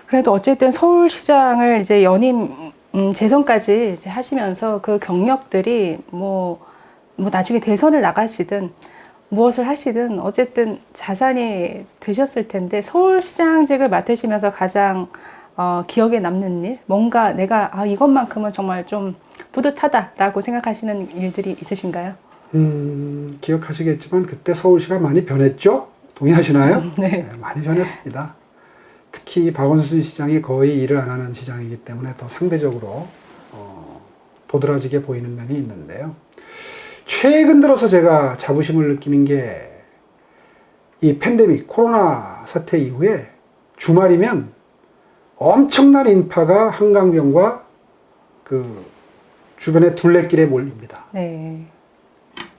그래도 어쨌든 서울시장을 이제 연임 재선까지 이제 하시면서 그 경력들이 뭐 나중에 대선을 나가시든 무엇을 하시든 어쨌든 자산이 되셨을 텐데 서울시장직을 맡으시면서 가장 기억에 남는 일, 뭔가 내가 이것만큼은 정말 좀 뿌듯하다라고 생각하시는 일들이 있으신가요? 기억하시겠지만 그때 서울시가 많이 변했죠? 동의하시나요? 네. 네, 많이 변했습니다. 특히 박원순 시장이 거의 일을 안 하는 시장이기 때문에 더 상대적으로 도드라지게 보이는 면이 있는데요. 최근 들어서 제가 자부심을 느끼는 게 이 팬데믹, 코로나 사태 이후에 주말이면 엄청난 인파가 한강변과 그 주변의 둘레길에 몰립니다. 네.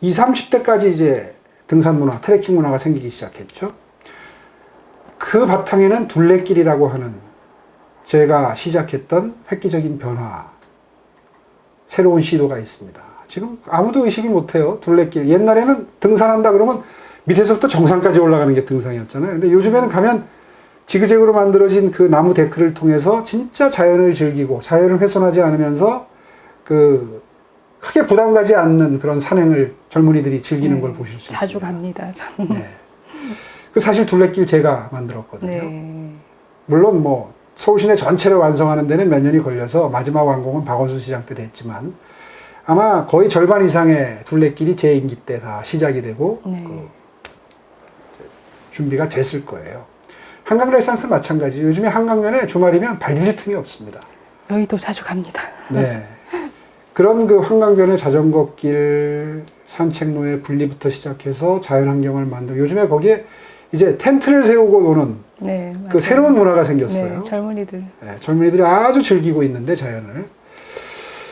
20, 30대까지 이제 등산 문화, 트레킹 문화가 생기기 시작했죠. 그 바탕에는 둘레길이라고 하는 제가 시작했던 획기적인 변화, 새로운 시도가 있습니다. 지금 아무도 의식을 못해요. 둘레길. 옛날에는 등산한다 그러면 밑에서부터 정상까지 올라가는 게 등산이었잖아요. 근데 요즘에는 가면 지그재그로 만들어진 그 나무 데크를 통해서 진짜 자연을 즐기고 자연을 훼손하지 않으면서 그 크게 부담 가지 않는 그런 산행을 젊은이들이 즐기는 걸 보실 수 있습니다. 자주 갑니다. 네. 그 사실 둘레길 제가 만들었거든요. 네. 물론 뭐 서울시내 전체를 완성하는 데는 몇 년이 걸려서 마지막 완공은 박원순 시장 때 됐지만 아마 거의 절반 이상의 둘레길이 제 임기 때 다 시작이 되고 준비가 됐을 거예요. 한강 레상스 마찬가지. 요즘에 한강변에 주말이면 발 디딜 틈이 없습니다. 여의도 자주 갑니다. 네. 그런 그 한강변의 자전거 길, 산책로의 분리부터 시작해서 자연환경을 만들고 요즘에 거기에 이제 텐트를 세우고 노는 네, 그 새로운 문화가 생겼어요. 네, 젊은이들. 네, 젊은이들이 아주 즐기고 있는데 자연을.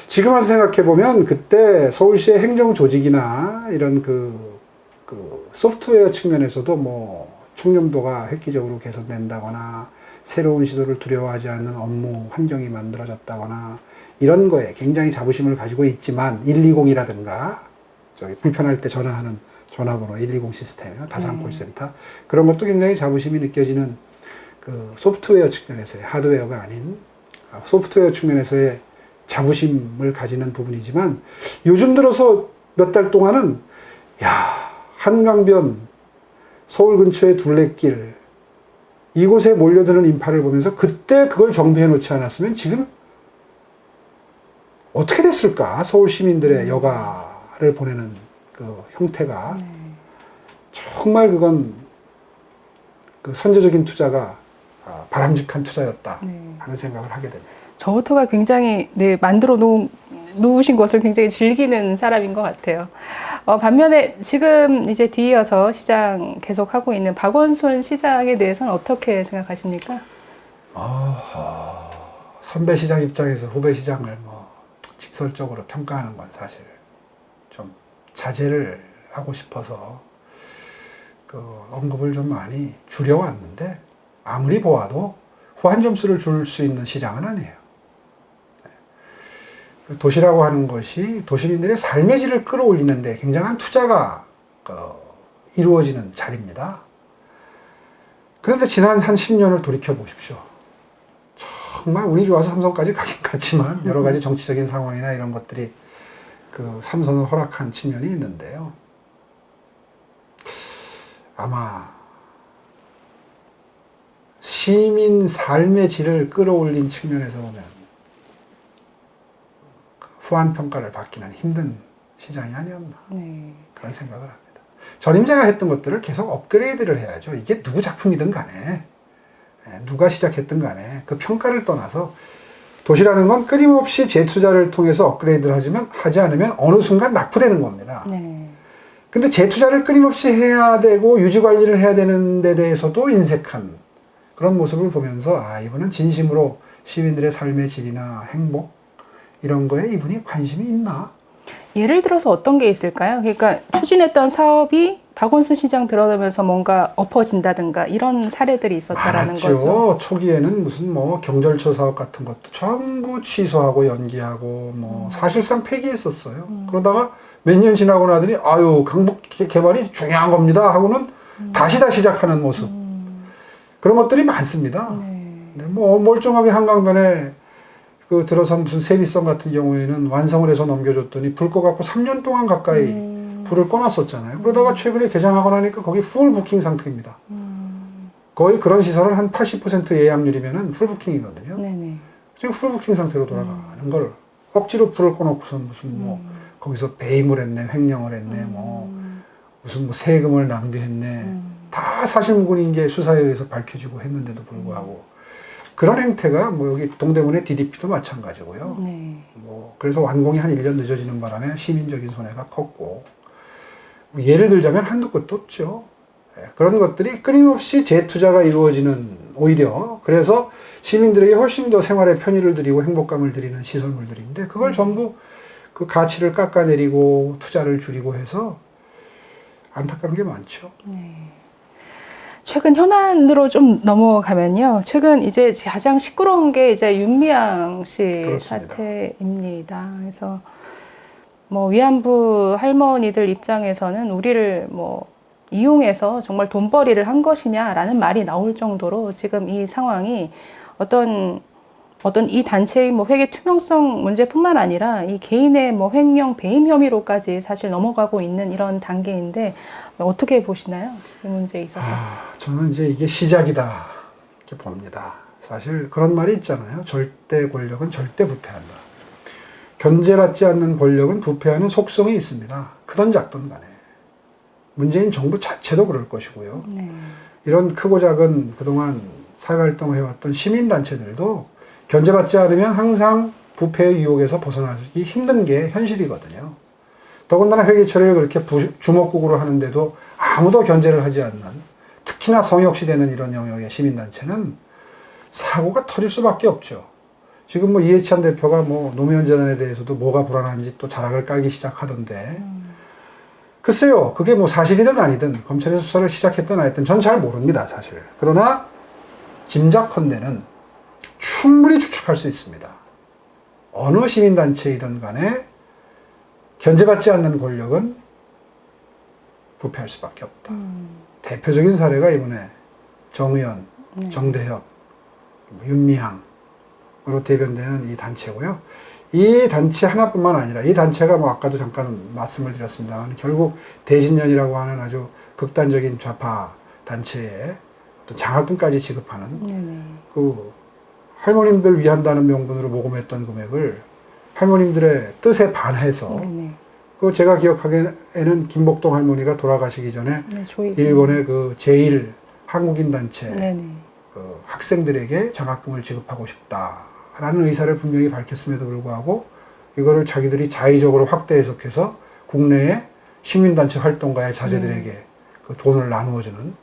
지금 와서 생각해보면 그때 서울시의 행정조직이나 이런 그 소프트웨어 측면에서도 뭐 청렴도가 획기적으로 개선된다거나 새로운 시도를 두려워하지 않는 업무 환경이 만들어졌다거나 이런 거에 굉장히 자부심을 가지고 있지만 120이라든가 저기 불편할 때 전화하는 전화번호 120 시스템, 다산 콜센터 그런 것도 굉장히 자부심이 느껴지는 그 소프트웨어 측면에서의 하드웨어가 아닌 소프트웨어 측면에서의 자부심을 가지는 부분이지만 요즘 들어서 몇 달 동안은 한강변, 서울 근처의 둘레길 이곳에 몰려드는 인파를 보면서 그때 그걸 정비해 놓지 않았으면 지금 어떻게 됐을까? 서울 시민들의 여가를 보내는 그 형태가 정말 그건 그 선제적인 투자가 바람직한 투자였다 하는 생각을 하게 됩니다. 저부터가 굉장히 만들어 놓으신 것을 굉장히 즐기는 사람인 것 같아요. 반면에 지금 이제 뒤이어서 시장 계속하고 있는 박원순 시장에 대해서는 어떻게 생각하십니까? 선배 시장 입장에서 후배 시장을 뭐 직설적으로 평가하는 건 사실 좀 자제를 하고 싶어서 그 언급을 좀 많이 줄여왔는데 아무리 보아도 후한 점수를 줄 수 있는 시장은 아니에요. 도시라고 하는 것이 도시민들의 삶의 질을 끌어올리는데 굉장한 투자가 이루어지는 자리입니다. 그런데 지난 한 10년을 돌이켜 보십시오. 정말 운이 좋아서 삼성까지 가긴 갔지만 여러 가지 정치적인 상황이나 이런 것들이 그 삼성을 허락한 측면이 있는데요. 아마 시민 삶의 질을 끌어올린 측면에서 보면 후한 평가를 받기는 힘든 시장이 아니었나 그런 생각을 합니다. 전임자가 했던 것들을 계속 업그레이드를 해야죠. 이게 누구 작품이든 간에 누가 시작했든 간에 그 평가를 떠나서 도시라는 건 끊임없이 재투자를 통해서 업그레이드를 하지 않으면 어느 순간 낙후되는 겁니다. 근데 재투자를 끊임없이 해야 되고 유지관리를 해야 되는 데 대해서도 인색한 그런 모습을 보면서 이분은 진심으로 시민들의 삶의 질이나 행복 이런 거에 이분이 관심이 있나? 예를 들어서 어떤 게 있을까요? 그러니까 추진했던 사업이 박원순 시장 들어오면서 뭔가 엎어진다든가 이런 사례들이 있었다라는 많았죠. 거죠. 초기에는 무슨 뭐 경절초 사업 같은 것도 전부 취소하고 연기하고 뭐 사실상 폐기했었어요. 그러다가 몇 년 지나고 나더니 강북 개발이 중요한 겁니다 하고는 다시 시작하는 모습. 그런 것들이 많습니다. 근데 뭐 멀쩡하게 한강변에 그 들어서 무슨 세비섬 같은 경우에는 완성을 해서 넘겨줬더니 불 꺼갖고 3년 동안 가까이 불을 꺼놨었잖아요. 그러다가 최근에 개장하고 나니까 거기 풀 부킹 상태입니다. 거의 그런 시설은 한 80% 예약률이면은 풀 부킹이거든요. 네네. 지금 풀 부킹 상태로 돌아가는 걸 억지로 불을 꺼놓고선 무슨 뭐 거기서 배임을 했네, 횡령을 했네, 뭐 무슨 뭐 세금을 낭비했네. 다 사실무근인 게 수사에 의해서 밝혀지고 했는데도 불구하고 그런 행태가 뭐 여기 동대문의 DDP도 마찬가지고요. 네. 뭐 그래서 완공이 한 1년 늦어지는 바람에 시민적인 손해가 컸고 뭐 예를 들자면 한두 끝도 없죠. 그런 것들이 끊임없이 재투자가 이루어지는 오히려 그래서 시민들에게 훨씬 더 생활에 편의를 드리고 행복감을 드리는 시설물들인데 그걸 전부 그 가치를 깎아내리고 투자를 줄이고 해서 안타까운 게 많죠. 네. 최근 현안으로 좀 넘어가면요. 최근 이제 가장 시끄러운 게 이제 윤미향 씨 그렇습니다. 사태입니다. 그래서 뭐 위안부 할머니들 입장에서는 우리를 뭐 이용해서 정말 돈벌이를 한 것이냐라는 말이 나올 정도로 지금 이 상황이 어떤 이 단체의 뭐 회계 투명성 문제뿐만 아니라 이 개인의 뭐 횡령, 배임 혐의로까지 사실 넘어가고 있는 이런 단계인데 어떻게 보시나요? 이 문제에 있어서. 저는 이제 이게 시작이다 이렇게 봅니다. 사실 그런 말이 있잖아요. 절대 권력은 절대 부패한다. 견제받지 않는 권력은 부패하는 속성이 있습니다. 크든 작든 간에. 문재인 정부 자체도 그럴 것이고요. 네. 이런 크고 작은 그동안 사회활동을 해왔던 시민단체들도 견제받지 않으면 항상 부패의 유혹에서 벗어나기 힘든 게 현실이거든요. 더군다나 회계 처리를 그렇게 주먹국으로 하는데도 아무도 견제를 하지 않는 특히나 성역시되는 이런 영역의 시민단체는 사고가 터질 수밖에 없죠. 지금 뭐 이해찬 대표가 뭐 노무현 재단에 대해서도 뭐가 불안한지 또 자락을 깔기 시작하던데 글쎄요, 그게 뭐 사실이든 아니든 검찰의 수사를 시작했든 안 했든 전 잘 모릅니다, 사실. 그러나 짐작컨대는 충분히 추측할 수 있습니다. 어느 시민단체이든 간에 견제받지 않는 권력은 부패할 수밖에 없다. 대표적인 사례가 이번에 정의연, 정대협, 윤미향으로 대변되는 이 단체고요. 이 단체 하나뿐만 아니라 이 단체가 뭐 아까도 잠깐 말씀을 드렸습니다만 결국 대신련이라고 하는 아주 극단적인 좌파 단체에 어떤 장학금까지 지급하는 그 할머님들 위한다는 명분으로 모금했던 금액을 할머님들의 뜻에 반해서 그 제가 기억하기에는 김복동 할머니가 돌아가시기 전에 일본의 그 제1 한국인 단체 그 학생들에게 장학금을 지급하고 싶다라는 의사를 분명히 밝혔음에도 불구하고 이거를 자기들이 자의적으로 확대 해석해서 국내의 시민단체 활동가의 자제들에게 그 돈을 나누어주는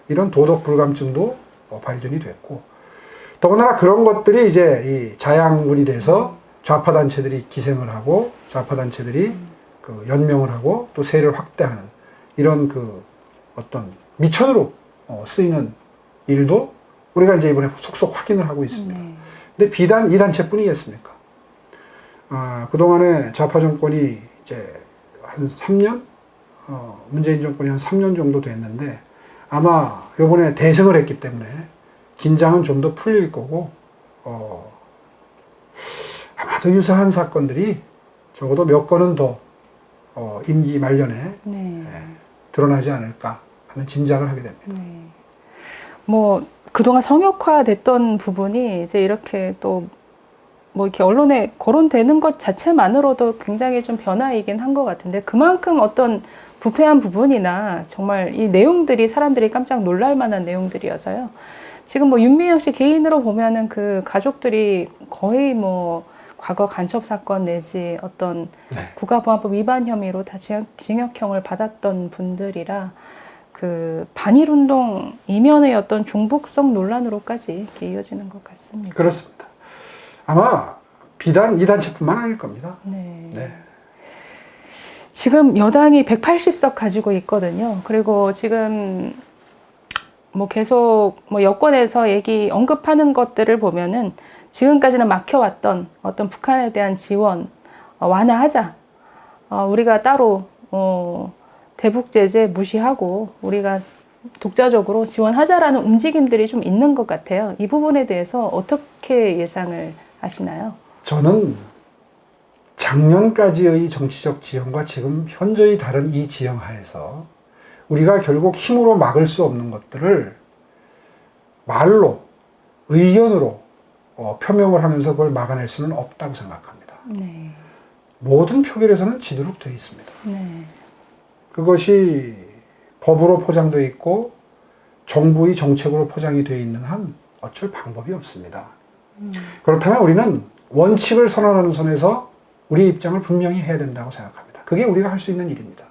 이런 도덕 불감증도 발견이 됐고 더군다나 그런 것들이 이제 이 자양분이 돼서 좌파 단체들이 기생을 하고 좌파 단체들이 그 연명을 하고 또 세를 확대하는 이런 그 어떤 미천으로 쓰이는 일도 우리가 이제 이번에 속속 확인을 하고 있습니다. 근데 비단 이 단체뿐이겠습니까? 그동안에 좌파 정권이 이제 한 3년? 문재인 정권이 한 3년 정도 됐는데 아마 요번에 대승을 했기 때문에 긴장은 좀 더 풀릴 거고, 아마도 유사한 사건들이 적어도 몇 건은 더, 임기 말년에 드러나지 않을까 하는 짐작을 하게 됩니다. 뭐, 그동안 성역화됐던 부분이 이제 이렇게 또, 뭐 이렇게 언론에 거론되는 것 자체만으로도 굉장히 좀 변화이긴 한 것 같은데, 그만큼 어떤 부패한 부분이나 정말 이 내용들이 사람들이 깜짝 놀랄 만한 내용들이어서요. 지금 뭐 윤미향 씨 개인으로 보면은 그 가족들이 거의 뭐 과거 간첩 사건 내지 어떤 국가보안법 위반 혐의로 다 징역형을 받았던 분들이라 그 반일운동 이면의 어떤 중복성 논란으로까지 이렇게 이어지는 것 같습니다. 그렇습니다. 아마 비단 이 단체뿐만 아닐 겁니다. 지금 여당이 180석 가지고 있거든요. 그리고 지금 뭐 계속 뭐 여권에서 언급하는 것들을 보면은 지금까지는 막혀왔던 어떤 북한에 대한 지원 완화하자. 우리가 따로 대북 제재 무시하고 우리가 독자적으로 지원하자라는 움직임들이 좀 있는 것 같아요. 이 부분에 대해서 어떻게 예상을 하시나요? 저는 작년까지의 정치적 지형과 지금 현저히 다른 이 지형 하에서 우리가 결국 힘으로 막을 수 없는 것들을 말로, 의견으로 표명을 하면서 그걸 막아낼 수는 없다고 생각합니다. 네. 모든 표결에서는 지도록 되어 있습니다. 네. 그것이 법으로 포장되어 있고 정부의 정책으로 포장이 되어 있는 한 어쩔 방법이 없습니다. 그렇다면 우리는 원칙을 선언하는 선에서 우리 입장을 분명히 해야 된다고 생각합니다. 그게 우리가 할 수 있는 일입니다.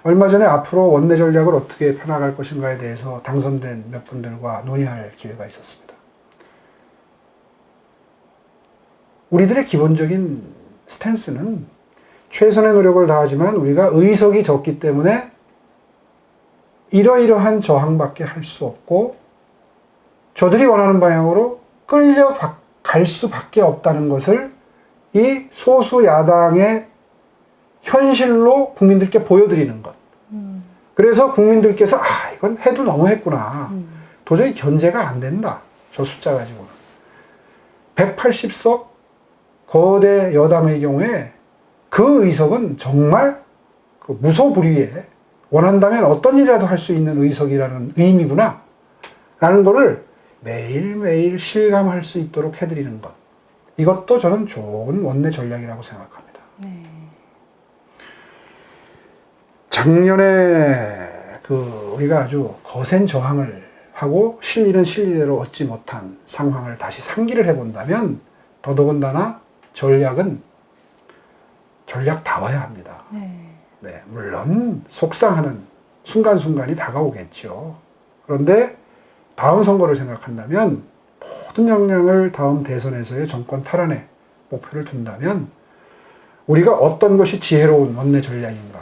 얼마 전에 앞으로 원내 전략을 어떻게 펴나갈 것인가에 대해서 당선된 몇 분들과 논의할 기회가 있었습니다. 우리들의 기본적인 스탠스는 최선의 노력을 다하지만 우리가 의석이 적기 때문에 이러이러한 저항밖에 할 수 없고 저들이 원하는 방향으로 끌려갈 수밖에 없다는 것을 이 소수 야당의 현실로 국민들께 보여드리는 것. 그래서 국민들께서 이건 해도 너무했구나. 도저히 견제가 안 된다. 저 숫자 가지고는. 180석 거대 여당의 경우에 그 의석은 정말 그 무소불위에 원한다면 어떤 일이라도 할 수 있는 의석이라는 의미구나 라는 거를 매일매일 실감할 수 있도록 해드리는 것. 이것도 저는 좋은 원내 전략이라고 생각합니다. 네. 작년에 우리가 아주 거센 저항을 하고 실리는 실리대로 얻지 못한 상황을 다시 상기를 해본다면 더더군다나 전략은 전략다워야 합니다. 네, 물론 속상하는 순간순간이 다가오겠죠. 그런데 다음 선거를 생각한다면 모든 역량을 다음 대선에서의 정권 탈환에 목표를 둔다면 우리가 어떤 것이 지혜로운 원내 전략인가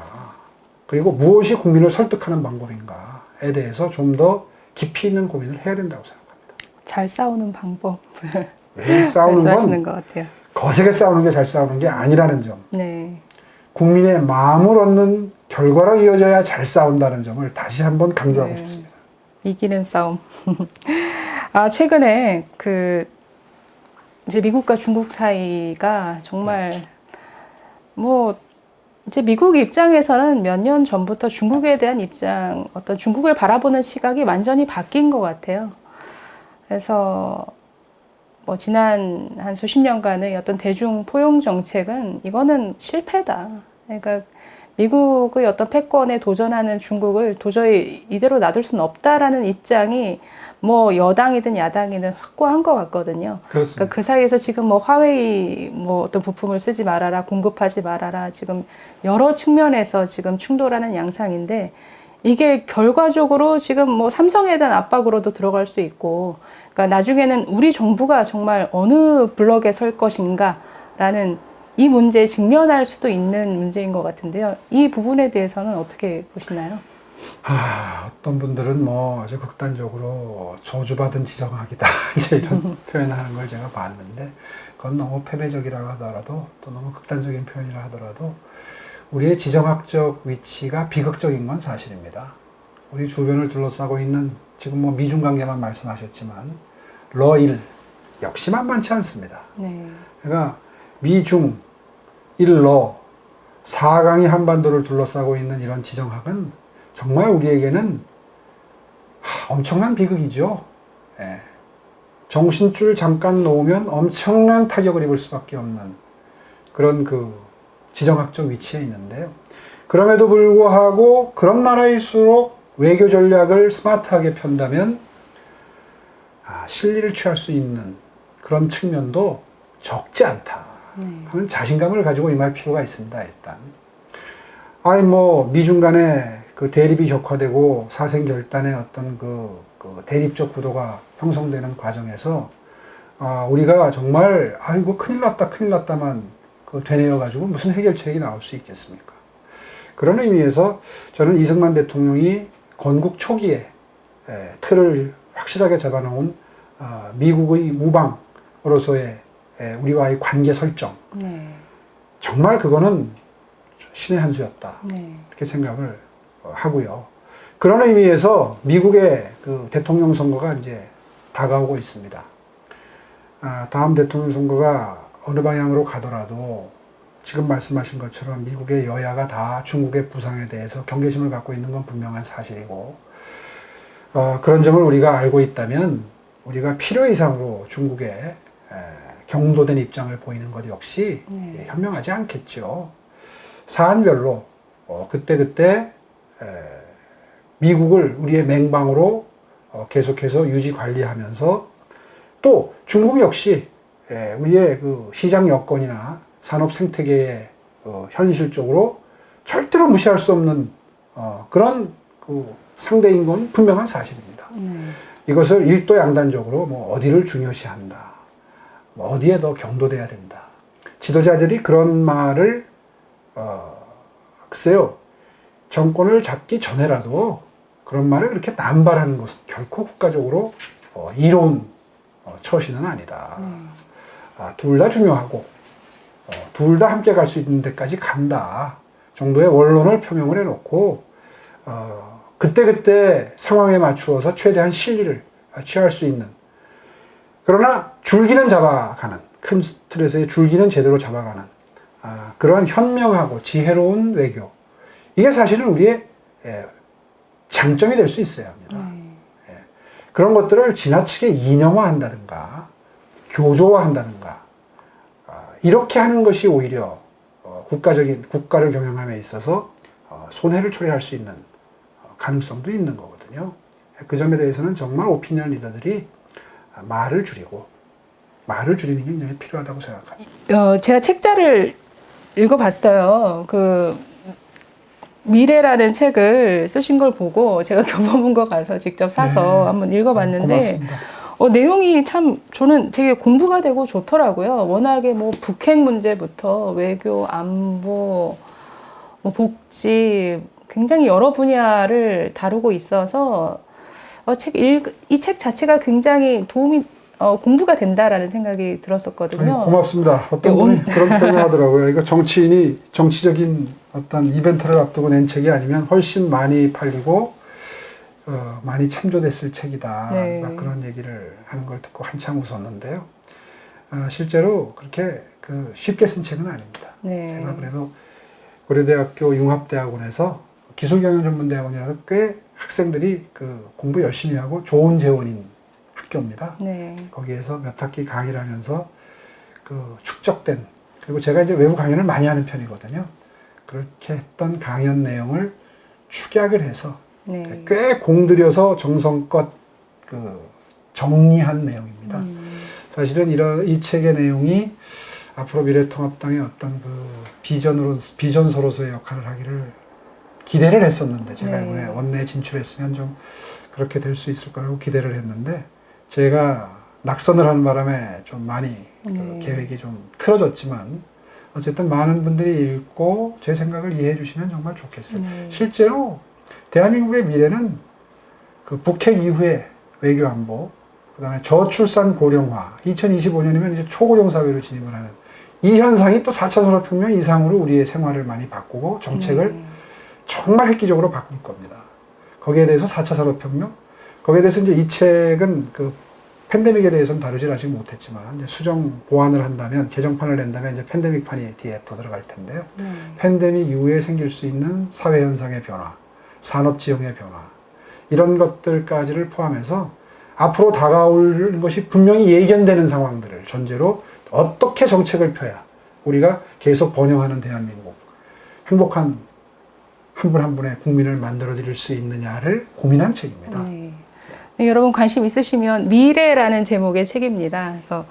그리고 무엇이 국민을 설득하는 방법인가에 대해서 좀 더 깊이 있는 고민을 해야 된다고 생각합니다. 잘 싸우는 방법을 매일 싸우는 말씀하시는 건 것 같아요. 거세게 싸우는 게 잘 싸우는 게 아니라는 점. 네. 국민의 마음을 얻는 결과로 이어져야 잘 싸운다는 점을 다시 한번 강조하고 네. 싶습니다. 이기는 싸움. 최근에 이제 미국과 중국 사이가 정말 이제 미국 입장에서는 몇 년 전부터 중국에 대한 입장, 어떤 중국을 바라보는 시각이 완전히 바뀐 것 같아요. 그래서 지난 한 수십 년간의 어떤 대중 포용 정책은 이거는 실패다. 그러니까 미국의 어떤 패권에 도전하는 중국을 도저히 이대로 놔둘 수는 없다라는 입장이 여당이든 야당이든 확고한 것 같거든요. 그렇습니다. 그러니까 그 사이에서 지금 화웨이 어떤 부품을 쓰지 말아라, 공급하지 말아라, 지금 여러 측면에서 지금 충돌하는 양상인데 이게 결과적으로 지금 삼성에 대한 압박으로도 들어갈 수 있고, 그러니까 나중에는 우리 정부가 정말 어느 블럭에 설 것인가라는 이 문제에 직면할 수도 있는 문제인 것 같은데요. 이 부분에 대해서는 어떻게 보시나요? 어떤 분들은 아주 극단적으로 저주받은 지정학이다 이제 이런 표현하는 걸 제가 봤는데 그건 너무 패배적이라 하더라도 또 너무 극단적인 표현이라 하더라도 우리의 지정학적 위치가 비극적인 건 사실입니다. 우리 주변을 둘러싸고 있는 지금 미중 관계만 말씀하셨지만 러일 역시 만만치 않습니다. 네. 그러니까 미중 일러 4강이 한반도를 둘러싸고 있는 이런 지정학은 정말 우리에게는 엄청난 비극이죠. 예. 정신줄 잠깐 놓으면 엄청난 타격을 입을 수밖에 없는 그런 지정학적 위치에 있는데요. 그럼에도 불구하고 그런 나라일수록 외교 전략을 스마트하게 편다면 실리를 취할 수 있는 그런 측면도 적지 않다 하는 자신감을 가지고 임할 필요가 있습니다. 일단 미중 간에 대립이 격화되고 사생결단의 어떤 대립적 구도가 형성되는 과정에서 우리가 정말 이거 큰일 났다만 되뇌어 가지고 무슨 해결책이 나올 수 있겠습니까? 그런 의미에서 저는 이승만 대통령이 건국 초기에 틀을 확실하게 잡아놓은 미국의 우방으로서의 우리와의 관계 설정, 정말 그거는 신의 한 수였다 이렇게 생각을 하고요. 그런 의미에서 미국의 그 대통령 선거가 이제 다가오고 있습니다. 다음 대통령 선거가 어느 방향으로 가더라도 지금 말씀하신 것처럼 미국의 여야가 다 중국의 부상에 대해서 경계심을 갖고 있는 건 분명한 사실이고, 그런 점을 우리가 알고 있다면 우리가 필요 이상으로 중국에 경도된 입장을 보이는 것 역시 현명하지 않겠죠. 사안별로 그때그때 미국을 우리의 맹방으로 계속해서 유지 관리하면서, 또 중국 역시 우리의 그 시장 여건이나 산업 생태계의 현실적으로 절대로 무시할 수 없는 그런 그 상대인 건 분명한 사실입니다. 이것을 일도양단적으로 뭐 어디를 중요시한다, 뭐 어디에 더 경도돼야 된다, 지도자들이 그런 말을 글쎄요, 정권을 잡기 전에라도 그런 말을 그렇게 남발하는 것은 결코 국가적으로 이로운 처신은 아니다. 둘 다 중요하고 둘 다 함께 갈 수 있는 데까지 간다 정도의 원론을 표명을 해놓고 그때그때 상황에 맞추어서 최대한 실리를 취할 수 있는, 그러나 줄기는 잡아가는, 큰 틀에서의 줄기는 제대로 잡아가는 그러한 현명하고 지혜로운 외교, 이게 사실은 우리의 장점이 될 수 있어야 합니다. 그런 것들을 지나치게 이념화한다든가 교조화한다든가 이렇게 하는 것이 오히려 국가를 경영함에 있어서 손해를 초래할 수 있는 가능성도 있는 거거든요. 그 점에 대해서는 정말 오피니언 리더들이 말을 줄이는 게 굉장히 필요하다고 생각합니다. 제가 책자를 읽어봤어요. 그 미래라는 책을 쓰신 걸 보고 제가 교보문고 가서 직접 사서 한번 읽어봤는데, 고맙습니다. 내용이 참 저는 되게 공부가 되고 좋더라고요. 워낙에 뭐 북핵 문제부터 외교, 안보, 뭐 복지, 굉장히 여러 분야를 다루고 있어서 이 책 자체가 굉장히 공부가 된다라는 생각이 들었었거든요. 고맙습니다. 어떤 분이 그런 표현을 하더라고요. 이거 정치인이 정치적인 어떤 이벤트를 앞두고 낸 책이 아니면 훨씬 많이 팔리고 많이 참조됐을 책이다. 네. 그런 얘기를 하는 걸 듣고 한참 웃었는데요. 실제로 그렇게 쉽게 쓴 책은 아닙니다. 네. 제가 그래도 고려대학교 융합대학원에서 기술경영전문대학원이라서 꽤 학생들이 공부 열심히 하고 좋은 재원인 학교입니다. 네. 거기에서 몇 학기 강의를 하면서 축적된, 그리고 제가 이제 외부 강연을 많이 하는 편이거든요. 그렇게 했던 강연 내용을 축약을 해서 네. 꽤 공들여서 정성껏 정리한 내용입니다. 사실은 이 책의 내용이 앞으로 미래통합당의 어떤 비전서로서의 역할을 하기를 기대를 했었는데, 제가 이번에 원내에 진출했으면 좀 그렇게 될 수 있을 거라고 기대를 했는데, 제가 낙선을 하는 바람에 좀 많이 계획이 좀 틀어졌지만, 어쨌든 많은 분들이 읽고 제 생각을 이해해 주시면 정말 좋겠어요. 실제로 대한민국의 미래는 북핵 이후에 외교 안보, 그다음에 저출산 고령화, 2025년이면 이제 초고령 사회로 진입을 하는 이 현상이 또 4차 산업혁명 이상으로 우리의 생활을 많이 바꾸고 정책을 정말 획기적으로 바꿀 겁니다. 거기에 대해서 4차 산업혁명, 거기에 대해서 이제 이 책은 팬데믹에 대해서는 다루질 아직 못했지만, 이제 수정 보완을 한다면, 개정판을 낸다면 이제 팬데믹판이 뒤에 더 들어갈 텐데요. 팬데믹 이후에 생길 수 있는 사회 현상의 변화, 산업 지형의 변화, 이런 것들까지를 포함해서 앞으로 다가올 것이 분명히 예견되는 상황들을 전제로 어떻게 정책을 펴야 우리가 계속 번영하는 대한민국, 행복한 한 분 한 분의 국민을 만들어 드릴 수 있느냐를 고민한 책입니다. 네, 여러분 관심 있으시면 미래라는 제목의 책입니다. 그래서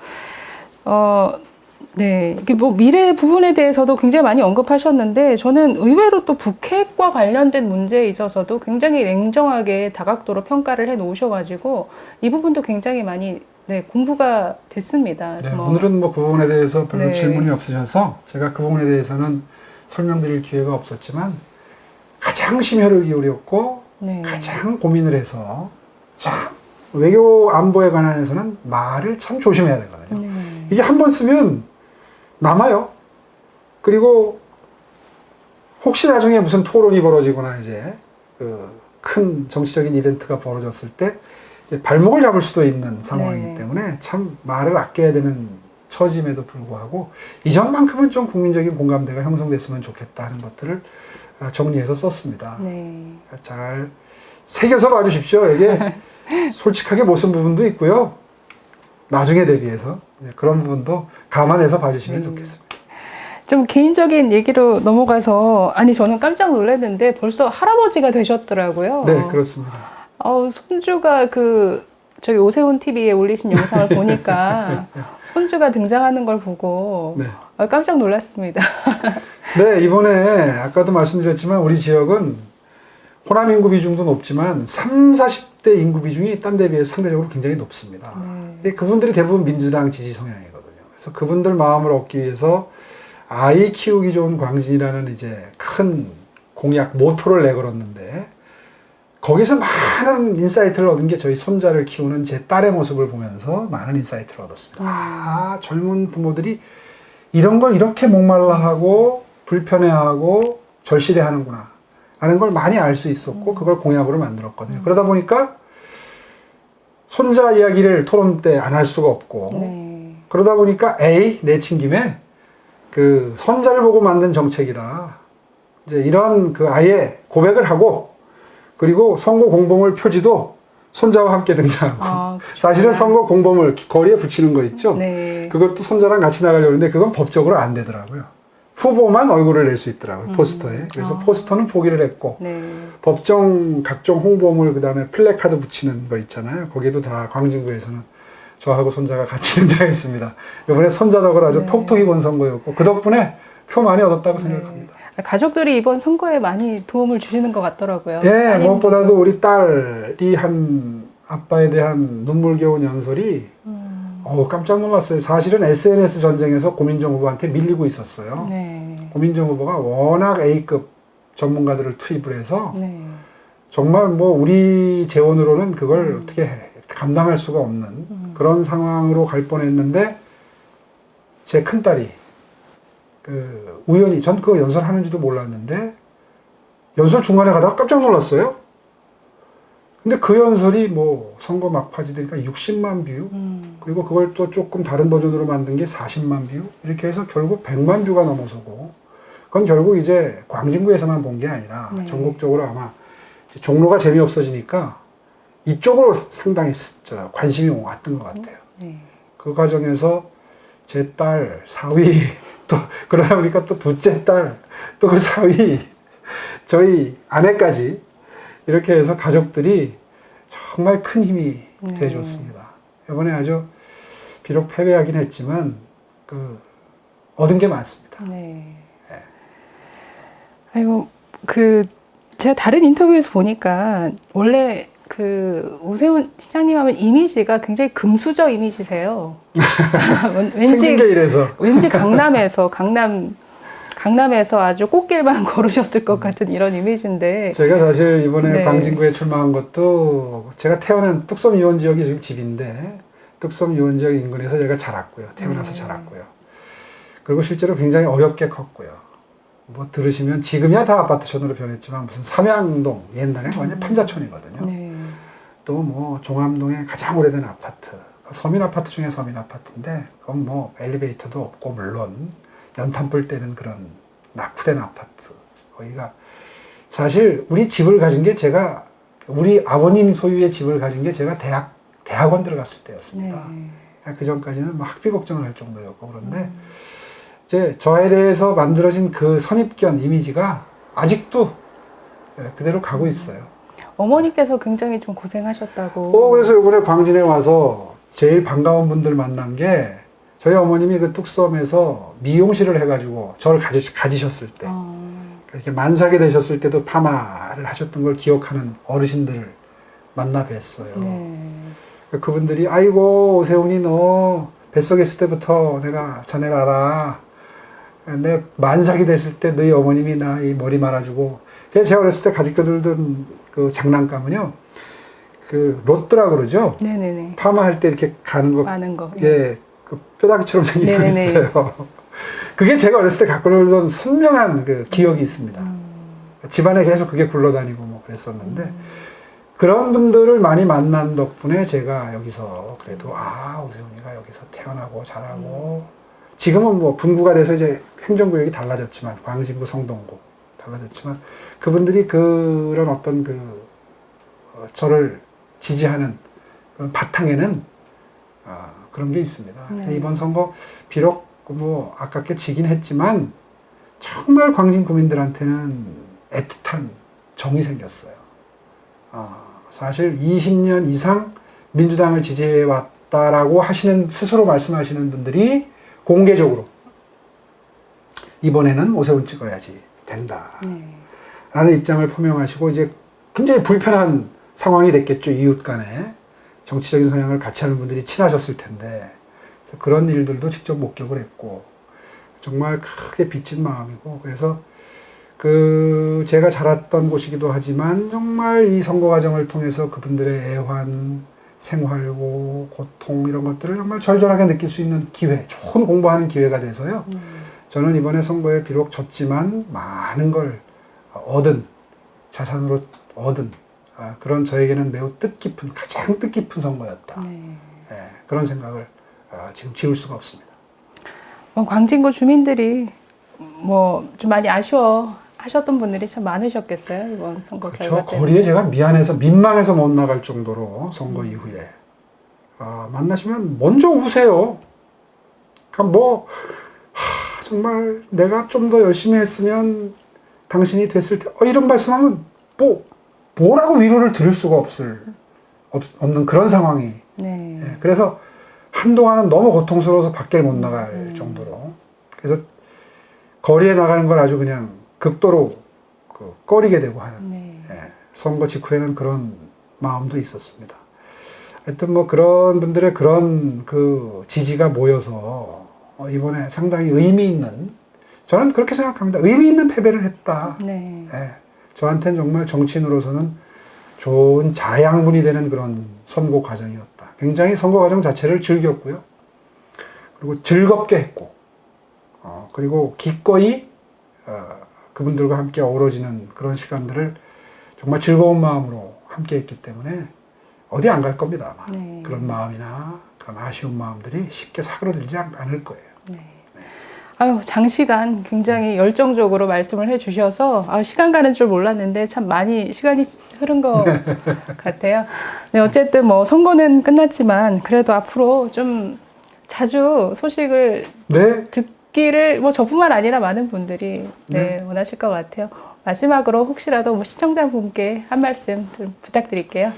이게 뭐 미래 부분에 대해서도 굉장히 많이 언급하셨는데, 저는 의외로 또 북핵과 관련된 문제에 있어서도 굉장히 냉정하게 다각도로 평가를 해 놓으셔가지고 이 부분도 굉장히 많이 공부가 됐습니다. 네, 오늘은 그 부분에 대해서 별로 질문이 없으셔서 제가 그 부분에 대해서는 설명드릴 기회가 없었지만, 가장 심혈을 기울였고 가장 고민을 해서, 외교 안보에 관해서는 말을 참 조심해야 되거든요. 이게 한 번 쓰면 남아요. 그리고 혹시 나중에 무슨 토론이 벌어지거나 이제 큰 정치적인 이벤트가 벌어졌을 때 이제 발목을 잡을 수도 있는 상황이기 네. 때문에 참 말을 아껴야 되는 처짐에도 불구하고 이전만큼은 좀 국민적인 공감대가 형성됐으면 좋겠다 하는 것들을 정리해서 썼습니다. 네. 잘 새겨서 봐주십시오. 이게 솔직하게 못 쓴 부분도 있고요. 나중에 대비해서 그런 부분도 감안해서 봐주시면 좋겠습니다. 좀 개인적인 얘기로 넘어가서 아니 저는 깜짝 놀랐는데 벌써 할아버지가 되셨더라고요. 네, 그렇습니다. 손주가 저희 오세훈 TV에 올리신 영상을 보니까 손주가 등장하는 걸 보고 네. 깜짝 놀랐습니다. 네, 이번에 아까도 말씀드렸지만 우리 지역은 호남 인구 비중도 높지만 30, 40대 인구 비중이 딴 데 비해서 상대적으로 굉장히 높습니다. 그분들이 대부분 민주당 지지 성향이거든요. 그래서 그분들 마음을 얻기 위해서 아이 키우기 좋은 광진이라는 이제 큰 공약 모토를 내걸었는데 거기서 많은 인사이트를 얻은 게 저희 손자를 키우는 제 딸의 모습을 보면서 많은 인사이트를 얻었습니다. 젊은 부모들이 이런 걸 이렇게 목말라하고 불편해하고 절실해하는구나 라는 걸 많이 알 수 있었고 그걸 공약으로 만들었거든요. 그러다 보니까 손자 이야기를 토론 때 안 할 수가 없고 그러다 보니까 내친 김에 그 손자를 보고 만든 정책이라 이제 이런 아예 고백을 하고 그리고 선거 공보물 표지도 손자와 함께 등장하고 사실은 선거 공보물 거리에 붙이는 거 있죠. 네. 그것도 손자랑 같이 나가려고 했는데 그건 법적으로 안 되더라고요. 후보만 얼굴을 낼 수 있더라고요. 포스터에. 그래서 포스터는 포기를 했고 법정 각종 홍보물 그다음에 플래카드 붙이는 거 있잖아요. 거기도 다 광진구에서는 저하고 손자가 같이 등장했습니다. 이번에 손자 덕을 아주 톡톡히 본 선거였고 그 덕분에 표 많이 얻었다고 생각합니다. 가족들이 이번 선거에 많이 도움을 주시는 것 같더라고요. 예, 무엇보다도 우리 딸이 한 아빠에 대한 눈물겨운 연설이 깜짝 놀랐어요. 사실은 SNS 전쟁에서 고민정 후보한테 밀리고 있었어요. 고민정 후보가 워낙 A급 전문가들을 투입을 해서 정말 우리 재원으로는 그걸 어떻게 감당할 수가 없는 그런 상황으로 갈 뻔했는데 제 큰딸이 우연히 전 그거 연설하는지도 몰랐는데 연설 중간에 가다가 깜짝 놀랐어요. 근데 그 연설이 선거 막바지 되니까 60만 뷰 그리고 그걸 또 조금 다른 버전으로 만든 게 40만 뷰 이렇게 해서 결국 100만 뷰가 넘어서고 그건 결국 이제 광진구에서만 본 게 아니라 전국적으로 아마 종로가 재미없어지니까 이쪽으로 상당히 관심이 왔던 것 같아요. 그 과정에서 제 딸 사위 또 그러다 보니까 또 둘째 딸 또 그 사위 저희 아내까지 이렇게 해서 가족들이 정말 큰 힘이 돼줬습니다. 이번에 아주 비록 패배하긴 했지만 얻은 게 많습니다. 아이고 제가 다른 인터뷰에서 보니까 원래 오세훈 시장님 하면 이미지가 굉장히 금수저 이미지세요. 생긴 게 이래서. 왠지 강남에서 아주 꽃길만 걸으셨을 것 같은 이런 이미지인데. 제가 사실 이번에 광진구에 출마한 것도 제가 태어난 뚝섬 유원 지역이 지금 집인데 뚝섬 유원 지역 인근에서 제가 자랐고요. 태어나서 자랐고요. 그리고 실제로 굉장히 어렵게 컸고요. 들으시면 지금이야 다 아파트촌으로 변했지만 무슨 삼양동 옛날에 완전 판자촌이거든요. 또 종암동의 가장 오래된 아파트 서민 아파트 중에 서민 아파트인데 그건 엘리베이터도 없고 물론 연탄불 때는 그런 낙후된 아파트 거기가 사실 우리 집을 가진 게 우리 아버님 소유의 집을 가진 게 제가 대학원 들어갔을 때였습니다. 그 전까지는 학비 걱정을 할 정도였고 그런데 이제 저에 대해서 만들어진 그 선입견 이미지가 아직도 그대로 가고 있어요. 어머니께서 굉장히 좀 고생하셨다고. 그래서 이번에 광진에 와서 제일 반가운 분들 만난 게 저희 어머님이 그 뚝섬에서 미용실을 해가지고 저를 가지셨을 때 이렇게 만삭이 되셨을 때도 파마를 하셨던 걸 기억하는 어르신들을 만나 뵀어요. 그분들이 아이고 오세훈이 너 뱃속에 있을 때부터 내가 자네를 알아. 내 만삭이 됐을 때 너희 어머님이 나 이 머리 말아주고 제가 어렸을 때 가지고 들던 그 장난감은요 롯드라 그러죠. 파마할 때 이렇게 가는 거. 많은 거. 그 뼈다귀처럼 생긴 거 있어요. 그게 제가 어렸을 때 갖고 놀던 선명한 그 기억이 있습니다. 집안에 계속 그게 굴러다니고 뭐 그랬었는데 그런 분들을 많이 만난 덕분에 제가 여기서 그래도 오세훈이가 여기서 태어나고 자라고 지금은 뭐 분구가 돼서 이제 행정구역이 달라졌지만 광진구, 성동구 달라졌지만 그분들이 그런 어떤 저를 지지하는 그런 바탕에는 그런 게 있습니다. 네. 이번 선거 비록 뭐 아깝게 지긴 했지만 정말 광진 구민들한테는 애틋한 정이 생겼어요. 사실 20년 이상 민주당을 지지해 왔다라고 스스로 말씀하시는 분들이 공개적으로 이번에는 오세훈 찍어야지 된다. 라는 입장을 표명하시고 이제 굉장히 불편한 상황이 됐겠죠. 이웃 간에 정치적인 성향을 같이 하는 분들이 친하셨을 텐데 그래서 그런 일들도 직접 목격을 했고 정말 크게 빚진 마음이고 그래서 제가 자랐던 곳이기도 하지만 정말 이 선거 과정을 통해서 그분들의 애환, 생활고 고통 이런 것들을 정말 절절하게 느낄 수 있는 기회, 좋은 공부하는 기회가 돼서요. 저는 이번에 선거에 비록 졌지만 많은 걸 자산으로 얻은 그런 저에게는 매우 가장 뜻깊은 선거였다. 그런 생각을 지금 지울 수가 없습니다. 광진구 주민들이 좀 많이 아쉬워하셨던 분들이 참 많으셨겠어요, 이번 선거 그렇죠. 결과 때문에. 거리에 제가 민망해서 못 나갈 정도로 선거 이후에 만나시면 먼저 우세요. 그러니까 정말 내가 좀 더 열심히 했으면 당신이 됐을 때 이런 말씀하면 뭐라고 위로를 드릴 수가 없는 그런 상황이. 그래서 한동안은 너무 고통스러워서 밖에 못 나갈 정도로. 그래서 거리에 나가는 걸 아주 그냥 극도로 꺼리게 되고 하는. 선거 직후에는 그런 마음도 있었습니다. 하여튼 그런 분들의 그런 지지가 모여서 이번에 상당히 의미 있는, 저는 그렇게 생각합니다. 의미 있는 패배를 했다. 저한테는 정말 정치인으로서는 좋은 자양분이 되는 그런 선거 과정이었다. 굉장히 선거 과정 자체를 즐겼고요. 그리고 즐겁게 했고, 그리고 기꺼이 그분들과 함께 어우러지는 그런 시간들을 정말 즐거운 마음으로 함께 했기 때문에 어디 안 갈 겁니다, 아마. 그런 마음이나 그런 아쉬운 마음들이 쉽게 사그러들지 않을 거예요. 장시간 굉장히 열정적으로 말씀을 해주셔서 시간 가는 줄 몰랐는데 참 많이 시간이 흐른 것 같아요. 어쨌든 선거는 끝났지만 그래도 앞으로 좀 자주 소식을 듣기를 저뿐만 아니라 많은 분들이 원하실 것 같아요. 마지막으로 혹시라도 시청자분께 한 말씀 좀 부탁드릴게요.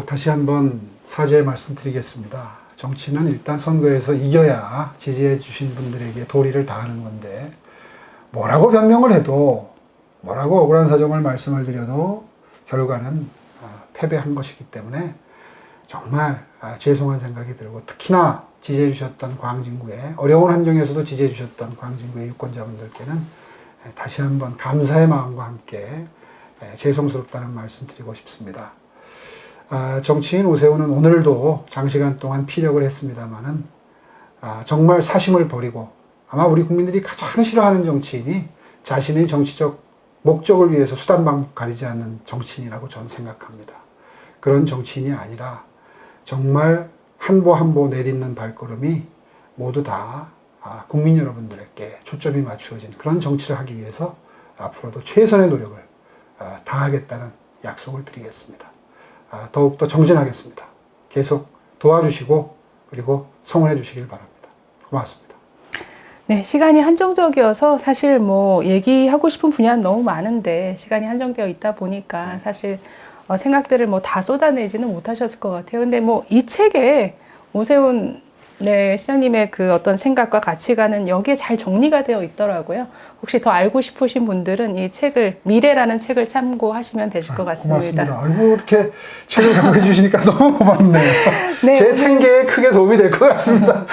다시 한번 사죄의 말씀 드리겠습니다. 정치는 일단 선거에서 이겨야 지지해 주신 분들에게 도리를 다하는 건데 뭐라고 변명을 해도 뭐라고 억울한 사정을 말씀을 드려도 결과는 패배한 것이기 때문에 정말 죄송한 생각이 들고 특히나 지지해 주셨던 광진구에 어려운 환경에서도 지지해 주셨던 광진구의 유권자분들께는 다시 한번 감사의 마음과 함께 죄송스럽다는 말씀 드리고 싶습니다. 정치인 오세훈은 오늘도 장시간 동안 피력을 했습니다마는 정말 사심을 버리고 아마 우리 국민들이 가장 싫어하는 정치인이 자신의 정치적 목적을 위해서 수단 방법 가리지 않는 정치인이라고 저는 생각합니다. 그런 정치인이 아니라 정말 한 보 한 보 내딛는 발걸음이 모두 다 국민 여러분들에게 초점이 맞추어진 그런 정치를 하기 위해서 앞으로도 최선의 노력을 다하겠다는 약속을 드리겠습니다. 더욱더 정진하겠습니다. 계속 도와주시고 그리고 성원해 주시길 바랍니다. 고맙습니다. 시간이 한정적이어서 사실 얘기하고 싶은 분야는 너무 많은데 시간이 한정되어 있다 보니까 사실 생각들을 다 쏟아내지는 못하셨을 것 같아요. 근데 이 책에 오세훈 시장님의 그 어떤 생각과 가치관은 여기에 잘 정리가 되어 있더라고요. 혹시 더 알고 싶으신 분들은 이 책을 미래라는 책을 참고하시면 되실 것 같습니다. 고맙습니다. 이렇게 책을 갖고 해주시니까 너무 고맙네요. 제 생계에 크게 도움이 될 것 같습니다.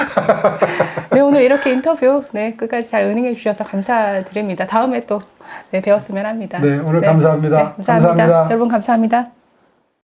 오늘 이렇게 인터뷰 끝까지 잘 응해 주셔서 감사드립니다. 다음에 또 뵈었으면 합니다. 오늘 감사합니다. 감사합니다. 여러분 감사합니다.